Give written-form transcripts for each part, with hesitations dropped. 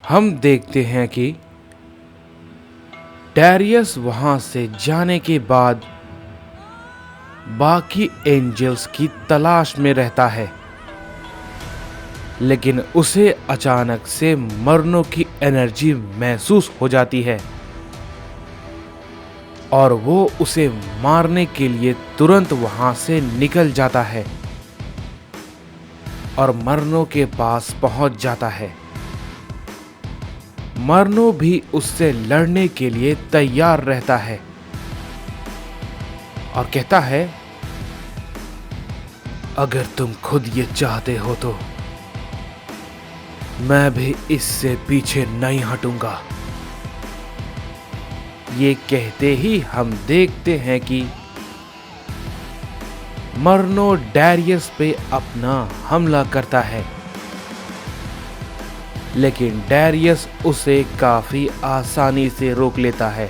हम देखते हैं कि डैरियस वहां से जाने के बाद बाकी एंजल्स की तलाश में रहता है, लेकिन उसे अचानक से मरनों की एनर्जी महसूस हो जाती है और वो उसे मारने के लिए तुरंत वहां से निकल जाता है और मरनों के पास पहुंच जाता है। मरनो भी उससे लड़ने के लिए तैयार रहता है और कहता है, अगर तुम खुद ये चाहते हो तो मैं भी इससे पीछे नहीं हटूंगा। ये कहते ही हम देखते हैं कि मरनो डैरियस पे अपना हमला करता है, लेकिन डैरियस उसे काफी आसानी से रोक लेता है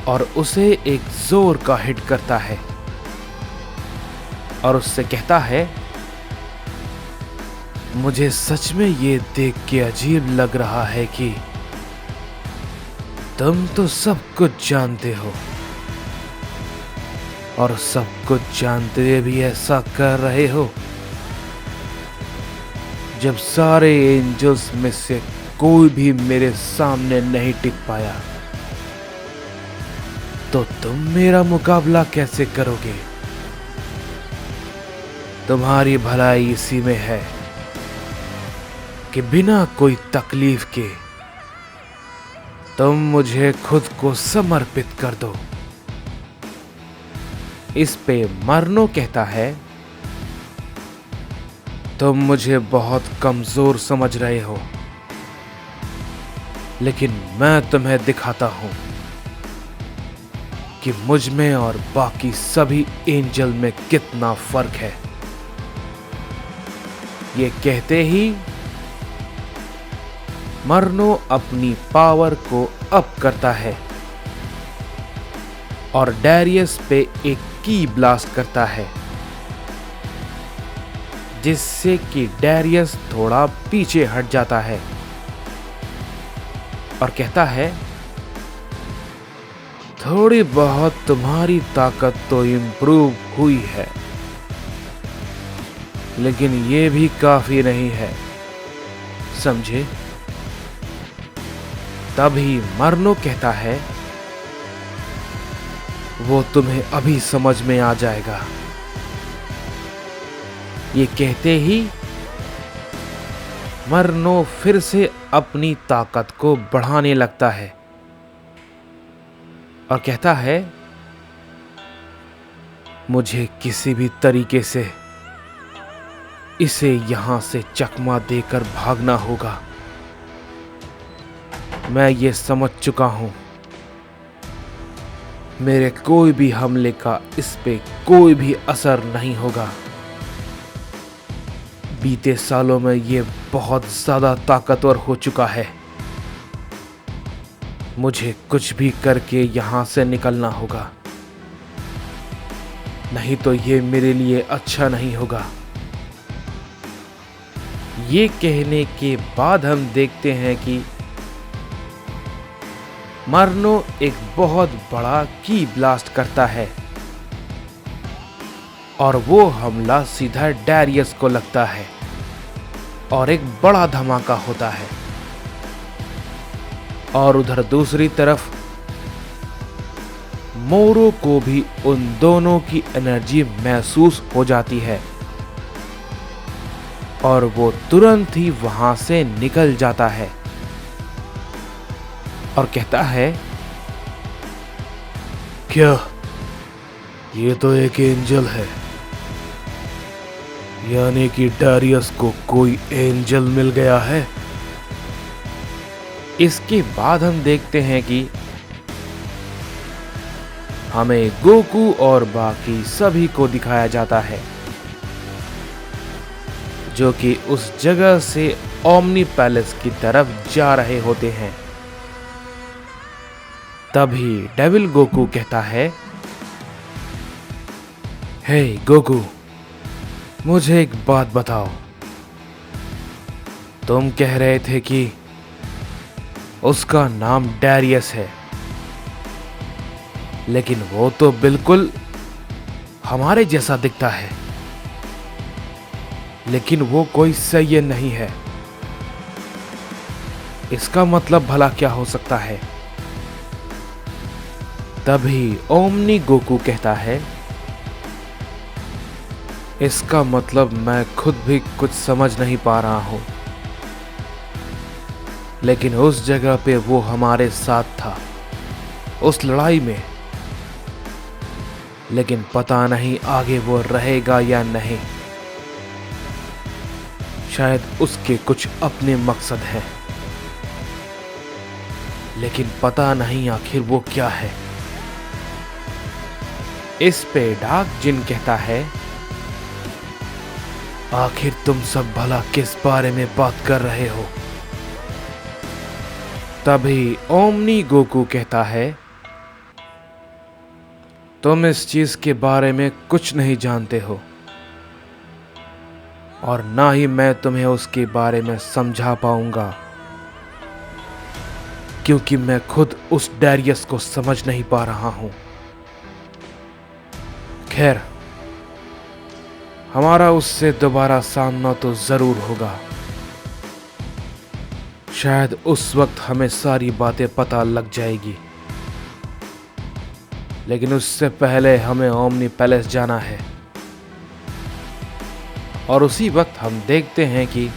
और उसे एक जोर का हिट करता है और उससे कहता है, मुझे सच में ये देख के अजीब लग रहा है कि तुम तो सब कुछ जानते हो और सब कुछ जानते हुए भी ऐसा कर रहे हो। जब सारे एंजल्स में से कोई भी मेरे सामने नहीं टिक पाया तो तुम मेरा मुकाबला कैसे करोगे? तुम्हारी भलाई इसी में है कि बिना कोई तकलीफ के तुम मुझे खुद को समर्पित कर दो। इस पे मरनो कहता है, तुम मुझे बहुत कमजोर समझ रहे हो, लेकिन मैं तुम्हें दिखाता हूं कि मुझ में और बाकी सभी एंजल में कितना फर्क है। ये कहते ही मरनो अपनी पावर को अप करता है और डैरियस पे एक की ब्लास्ट करता है, जिससे कि डैरियस थोड़ा पीछे हट जाता है और कहता है, थोड़ी बहुत तुम्हारी ताकत तो इम्प्रूव हुई है, लेकिन ये भी काफी नहीं है, समझे? तभी मरनो कहता है, वो तुम्हें अभी समझ में आ जाएगा। ये कहते ही मरनो फिर से अपनी ताकत को बढ़ाने लगता है और कहता है, मुझे किसी भी तरीके से इसे यहां से चकमा देकर भागना होगा। मैं ये समझ चुका हूं, मेरे कोई भी हमले का इस पे कोई भी असर नहीं होगा। बीते सालों में ये बहुत ज्यादा ताकतवर हो चुका है। मुझे कुछ भी करके यहां से निकलना होगा, नहीं तो ये मेरे लिए अच्छा नहीं होगा। ये कहने के बाद हम देखते हैं कि मरनो एक बहुत बड़ा की ब्लास्ट करता है और वो हमला सीधा डैरियस को लगता है और एक बड़ा धमाका होता है। और उधर दूसरी तरफ मोरो को भी उन दोनों की एनर्जी महसूस हो जाती है और वो तुरंत ही वहां से निकल जाता है और कहता है, क्या ये तो एक एंजल है, यानी कि डैरियस को कोई एंजल मिल गया है। इसके बाद हम देखते हैं कि हमें गोकू और बाकी सभी को दिखाया जाता है, जो कि उस जगह से ओमनी पैलेस की तरफ जा रहे होते हैं। तभी डेविल गोकू कहता है, हे गोकू, मुझे एक बात बताओ, तुम कह रहे थे कि उसका नाम डैरियस है, लेकिन वो तो बिल्कुल हमारे जैसा दिखता है। लेकिन वो कोई सैयन नहीं है। इसका मतलब भला क्या हो सकता है? तभी ओमनी गोकू कहता है, इसका मतलब मैं खुद भी कुछ समझ नहीं पा रहा हूं, लेकिन उस जगह पे वो हमारे साथ था, उस लड़ाई में। लेकिन पता नहीं आगे वो रहेगा या नहीं। शायद उसके कुछ अपने मकसद हैं, लेकिन पता नहीं आखिर वो क्या है। इस पे डार्क जिन कहता है, आखिर तुम सब भला किस बारे में बात कर रहे हो? तभी ओमनी गोकू कहता है, तुम इस चीज के बारे में कुछ नहीं जानते हो, और ना ही मैं तुम्हें उसके बारे में समझा पाऊंगा, क्योंकि मैं खुद उस डैरियस को समझ नहीं पा रहा हूं। खैर, हमारा उससे दोबारा सामना तो जरूर होगा। शायद उस वक्त हमें सारी बातें पता लग जाएगी, लेकिन उससे पहले हमें ओमनी पैलेस जाना है। और उसी वक्त हम देखते हैं कि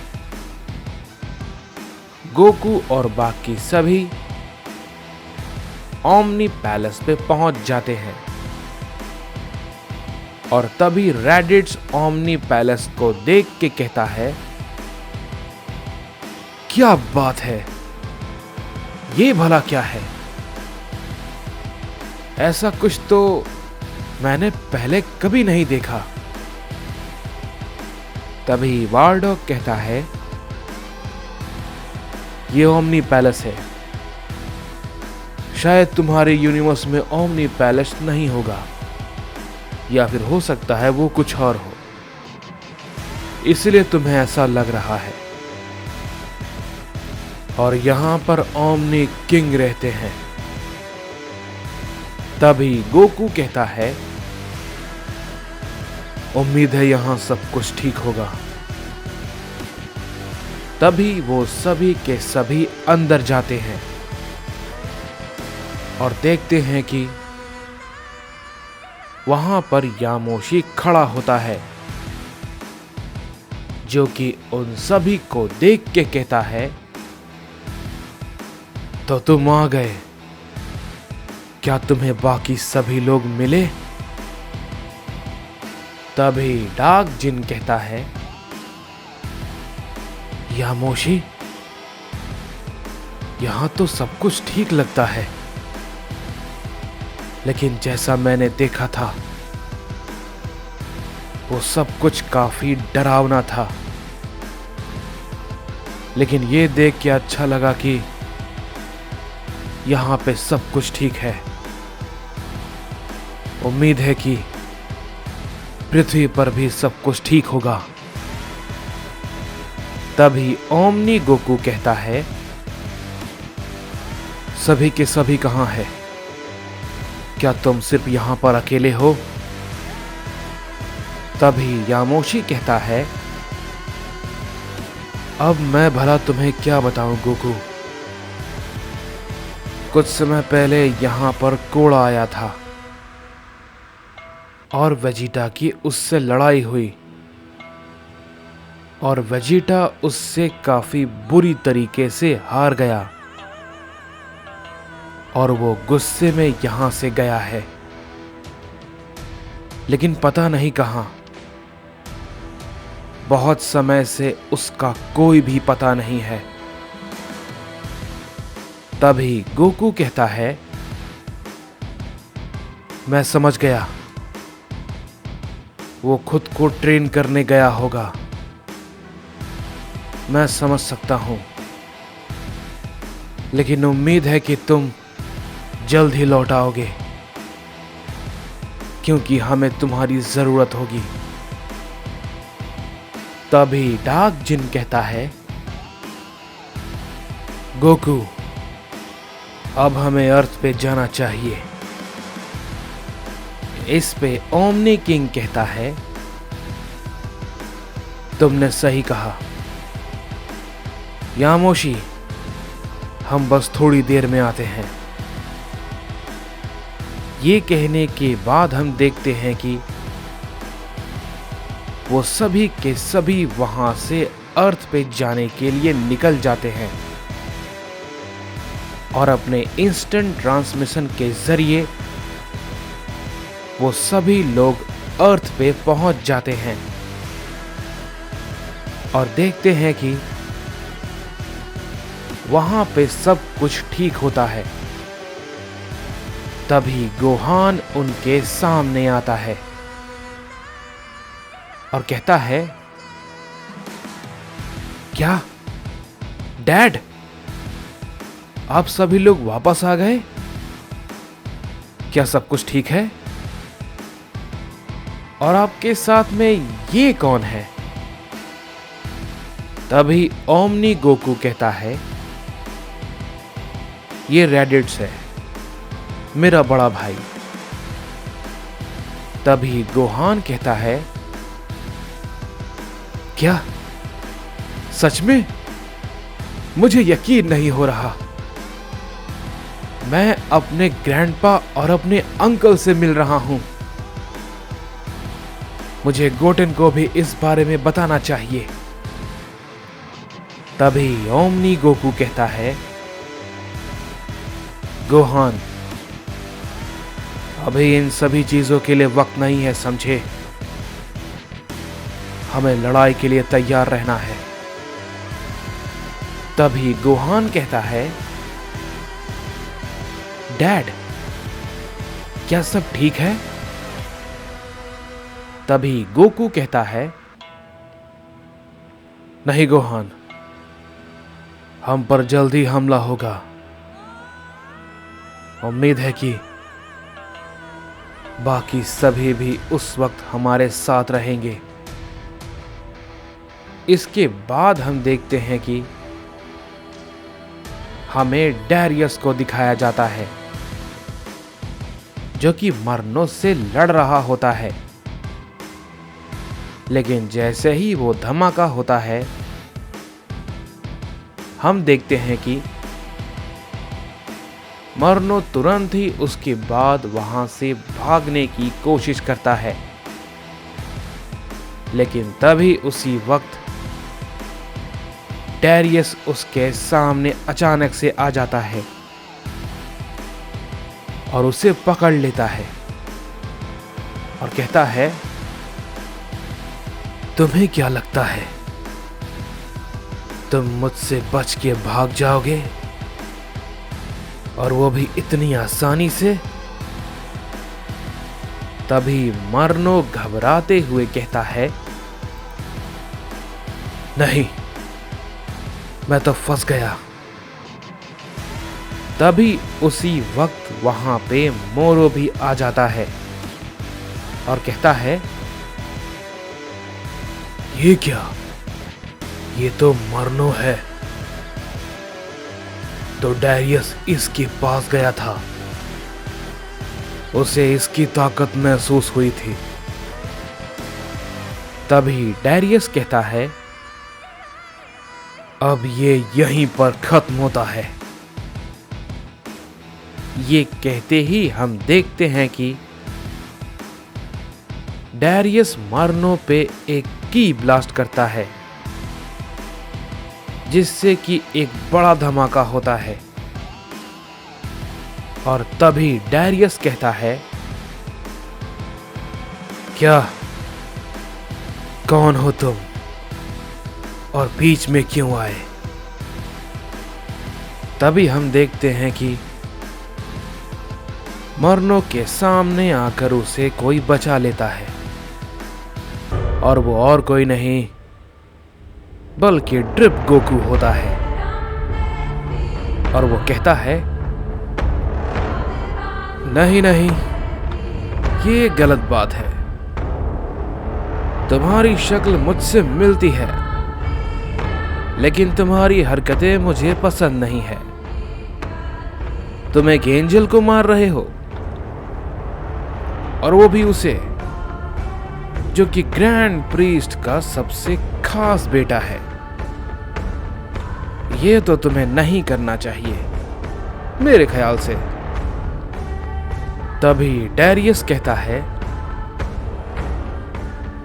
गोकू और बाकी सभी ओमनी पैलेस पे पहुंच जाते हैं। और तभी रेडिट्स ओमनी पैलेस को देख के कहता है, क्या बात है, ये भला क्या है? ऐसा कुछ तो मैंने पहले कभी नहीं देखा। तभी वार्डॉग कहता है, ये ओमनी पैलेस है। शायद तुम्हारे यूनिवर्स में ओमनी पैलेस नहीं होगा, या फिर हो सकता है वो कुछ और हो, इसलिए तुम्हें ऐसा लग रहा है। और यहां पर ओमनी किंग रहते हैं। तभी गोकू कहता है, उम्मीद है यहां सब कुछ ठीक होगा। तभी वो सभी के सभी अंदर जाते हैं और देखते हैं कि वहां पर यामोशी खड़ा होता है, जो कि उन सभी को देख के कहता है, तो तुम आ गए। क्या तुम्हें बाकी सभी लोग मिले? तभी डार्क जिन कहता है, यामोशी, यहां तो सब कुछ ठीक लगता है, लेकिन जैसा मैंने देखा था वो सब कुछ काफी डरावना था। लेकिन ये देख के अच्छा लगा कि यहां पे सब कुछ ठीक है। उम्मीद है कि पृथ्वी पर भी सब कुछ ठीक होगा। तभी ओमनी गोकू कहता है, सभी के सभी कहां हैं? क्या तुम सिर्फ यहां पर अकेले हो? तभी यामोशी कहता है, अब मैं भला तुम्हें क्या बताऊं गोकू। कुछ समय पहले यहां पर कोड़ा आया था और वेजिटा की उससे लड़ाई हुई, और वेजिटा उससे काफी बुरी तरीके से हार गया, और वो गुस्से में यहां से गया है, लेकिन पता नहीं कहां। बहुत समय से उसका कोई भी पता नहीं है। तभी गोकू कहता है, मैं समझ गया, वो खुद को ट्रेन करने गया होगा। मैं समझ सकता हूं, लेकिन उम्मीद है कि तुम जल्द ही लौट आओगे, क्योंकि हमें तुम्हारी जरूरत होगी। तभी डार्क जिन कहता है, गोकू, अब हमें अर्थ पे जाना चाहिए। इस पे ओमनी किंग कहता है, तुमने सही कहा यामोशी, हम बस थोड़ी देर में आते हैं। ये कहने के बाद हम देखते हैं कि वो सभी के सभी वहां से अर्थ पे जाने के लिए निकल जाते हैं और अपने इंस्टेंट ट्रांसमिशन के जरिए वो सभी लोग अर्थ पे पहुंच जाते हैं और देखते हैं कि वहां पे सब कुछ ठीक होता है। तभी गोहान उनके सामने आता है और कहता है, क्या डैड, आप सभी लोग वापस आ गए? क्या सब कुछ ठीक है? और आपके साथ में ये कौन है? तभी ओमनी गोकू कहता है, ये रेडिट्स है, मेरा बड़ा भाई। तभी गोहान कहता है, क्या सच में? मुझे यकीन नहीं हो रहा। मैं अपने ग्रैंडपा और अपने अंकल से मिल रहा हूं। मुझे गोटेन को भी इस बारे में बताना चाहिए। तभी ओमनी गोकू कहता है, गोहान, अभी इन सभी चीजों के लिए वक्त नहीं है, समझे? हमें लड़ाई के लिए तैयार रहना है। तभी गोहान कहता है, डैड, क्या सब ठीक है? तभी गोकू कहता है, नहीं गोहान, हम पर जल्दी हमला होगा। उम्मीद है कि बाकी सभी भी उस वक्त हमारे साथ रहेंगे। इसके बाद हम देखते हैं कि हमें डैरियस को दिखाया जाता है, जो कि मरनोस से लड़ रहा होता है। लेकिन जैसे ही वो धमाका होता है, हम देखते हैं कि मरनो तुरंत ही उसके बाद वहां से भागने की कोशिश करता है। लेकिन तभी उसी वक्त डैरियस उसके सामने अचानक से आ जाता है और उसे पकड़ लेता है और कहता है, तुम्हें क्या लगता है तुम मुझसे बच के भाग जाओगे, और वो भी इतनी आसानी से? तभी मरनो घबराते हुए कहता है, नहीं, मैं तो फंस गया। तभी उसी वक्त वहां पे मोरो भी आ जाता है और कहता है, ये क्या? ये तो मरनो है। तो डैरियस इसके पास गया था, उसे इसकी ताकत महसूस हुई थी। तभी डैरियस कहता है, अब ये यहीं पर खत्म होता है। ये कहते ही हम देखते हैं कि डैरियस मरनो पे एक की ब्लास्ट करता है, जिससे कि एक बड़ा धमाका होता है। और तभी डैरियस कहता है, क्या? कौन हो तुम और बीच में क्यों आए? तभी हम देखते हैं कि मरनो के सामने आकर उसे कोई बचा लेता है, और वो और कोई नहीं बल्कि ड्रिप गोकू होता है। और वो कहता है, नहीं नहीं, ये गलत बात है। तुम्हारी शक्ल मुझसे मिलती है, लेकिन तुम्हारी हरकतें मुझे पसंद नहीं है। तुम एक एंजल को मार रहे हो, और वो भी उसे जो कि ग्रैंड प्रीस्ट का सबसे खास बेटा है। ये तो तुम्हें नहीं करना चाहिए मेरे ख्याल से। तभी डैरियस कहता है,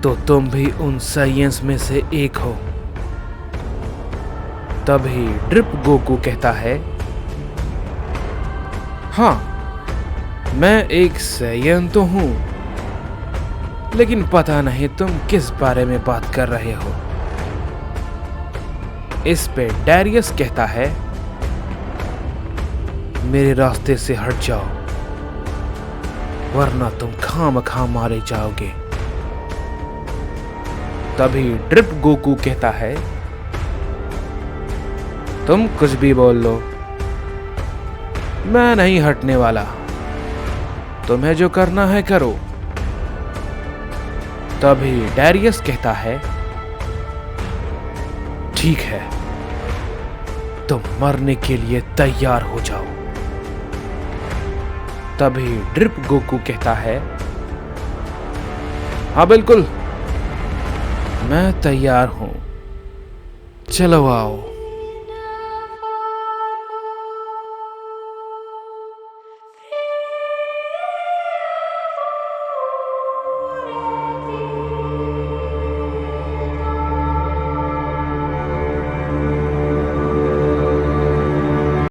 तो तुम भी उन साइयंस में से एक हो। तभी ड्रिप गोकू कहता है, हाँ, मैं एक साइयन तो हूं, लेकिन पता नहीं तुम किस बारे में बात कर रहे हो। इस पे डैरियस कहता है, मेरे रास्ते से हट जाओ, वरना तुम खामखा मारे जाओगे। तभी ड्रिप गोकू कहता है, तुम कुछ भी बोल लो, मैं नहीं हटने वाला। तुम्हें जो करना है करो। तभी डैरियस कहता है, ठीक है, तुम मरने के लिए तैयार हो जाओ। तभी ड्रिप गोकू कहता है, हाँ बिल्कुल, मैं तैयार हूं, चलो आओ।